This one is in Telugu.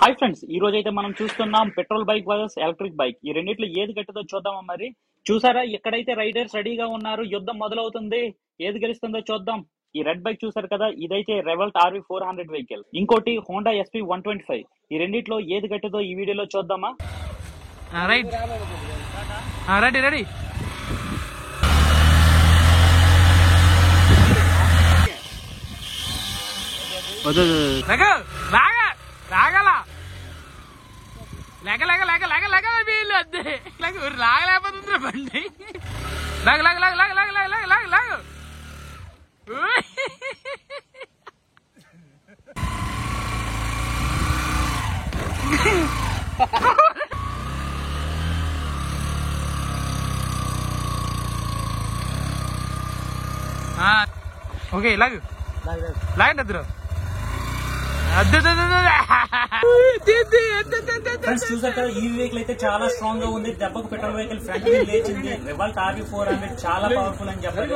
హాయ్ ఫ్రెండ్స్, ఈ రోజు అయితే మనం చూస్తున్నాం petrol bike versus electric bike. ఈ రెండిట్లో ఏది గట్టిదో చూద్దామా మరి. చూసారా, ఎక్కడైతే రైడర్స్ రెడీగా ఉన్నారు, యుద్ధం మొదలవుతుంది. ఏది గెలుస్తుందో చూద్దాం. ఈ రెడ్ బైక్ చూసారు కదా, ఇదైతే రెవల్ట్ RV400 వెహికల్. ఇంకోటి హోండా SP125. ఈ రెండిట్లో ఏది గట్టిదో ఈ వీడియోలో చూద్దామా. రైట్ రెడీ రెడీ లాగలేకపోతుంది బండి. లాగు లాగు లాగు లాగు లాగు లాగు లాగు లాగు ఓకే లాగు లాగండి అద్దరు. ఫ్రెండ్స్ చూసారు కదా, ఈ వెహికల్ అయితే చాలా స్ట్రాంగ్ గా ఉంది. దెబ్బకు పెట్రోల్ వెహికల్ ఫ్రంట్ లేచింది. రెవల్ట్ RV400 చాలా పవర్ఫుల్ అని చెప్పాలి.